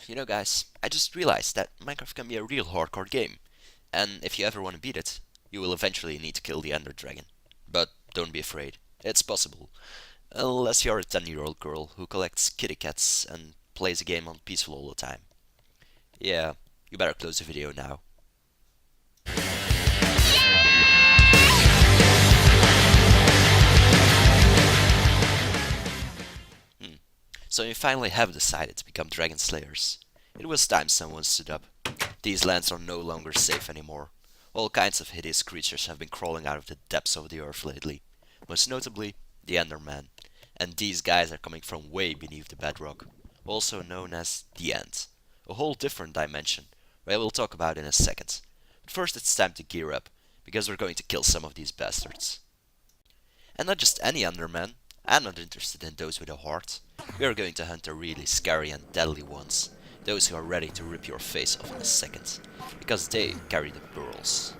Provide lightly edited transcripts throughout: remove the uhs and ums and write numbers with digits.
You know, guys, I just realized that Minecraft can be a real hardcore game, and if you ever want to beat it, you will eventually need to kill the Ender Dragon. But don't be afraid, it's possible. Unless you're a 10-year-old girl who collects kitty cats and plays a game on peaceful all the time. Yeah, you better close the video now. Hmm. So you finally have decided to become Dragon Slayers. It was time someone stood up. These lands are no longer safe anymore. All kinds of hideous creatures have been crawling out of the depths of the earth lately. Most notably, the Enderman. And these guys are coming from way beneath the bedrock, also known as the End. A whole different dimension, where I will talk about in a second. But first it's time to gear up, because we're going to kill some of these bastards. And not just any Enderman. I'm not interested in those with a heart. We are going to hunt the really scary and deadly ones. Those who are ready to rip your face off in a second. Because they carry the pearls.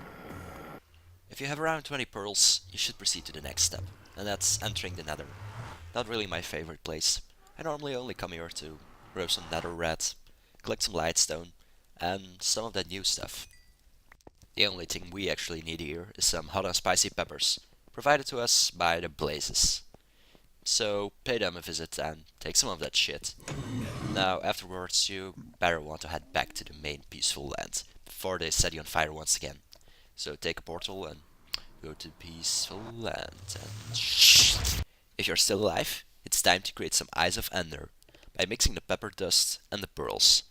If you have around 20 pearls, you should proceed to the next step. And that's entering the Nether. Not really my favorite place. I normally only come here to roast some nether rat, collect some lightstone, and some of that new stuff. The only thing we actually need here is some hot and spicy peppers, provided to us by the Blazes. So pay them a visit and take some of that shit. Now afterwards you better want to head back to the main peaceful land before they set you on fire once again. So take a portal and go to peaceful land and shh. If you're still alive, it's time to create some Eyes of Ender by mixing the pepper dust and the pearls.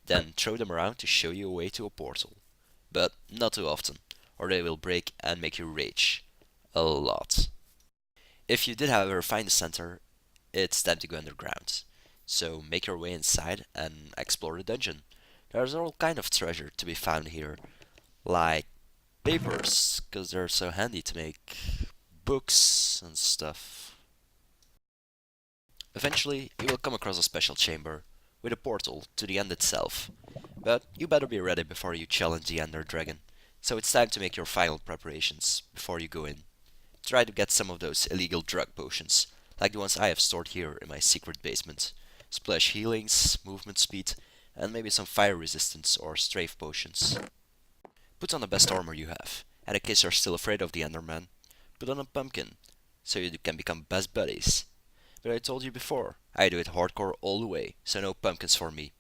Then throw them around to show you a way to a portal. But not too often, or they will break and make you rage. A lot. If you did however find the center, it's time to go underground. So make your way inside and explore the dungeon. There's all kind of treasure to be found here, like papers, because they're so handy to make books and stuff. Eventually, you will come across a special chamber with a portal to the end itself. But you better be ready before you challenge the Ender Dragon. So it's time to make your final preparations before you go in. Try to get some of those illegal drug potions, like the ones I have stored here in my secret basement. Splash healings, movement speed, and maybe some fire resistance or strafe potions. Put on the best armor you have, and in case you're still afraid of the Enderman, put on a pumpkin, so you can become best buddies. But I told you before, I do it hardcore all the way, so no pumpkins for me.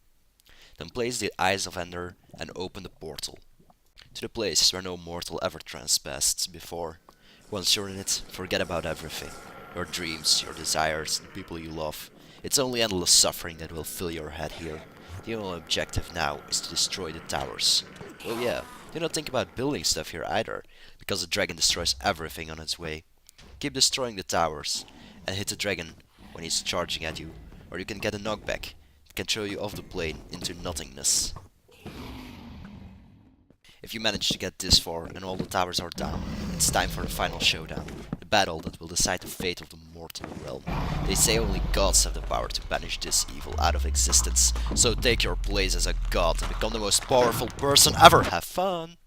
Then place the Eyes of Ender and open the portal to the place where no mortal ever trespassed before. Once you're in it, forget about everything. Your dreams, your desires, the people you love. It's only endless suffering that will fill your head here. The only objective now is to destroy the towers. Oh yeah, do not think about building stuff here either, because the dragon destroys everything on its way. Keep destroying the towers, and hit the dragon when he's charging at you, or you can get a knockback. It can throw you off the plane into nothingness. If you manage to get this far and all the towers are down, it's time for the final showdown. The battle that will decide the fate of the mortal realm. They say only gods have the power to banish this evil out of existence. So take your place as a god and become the most powerful person ever. Have fun!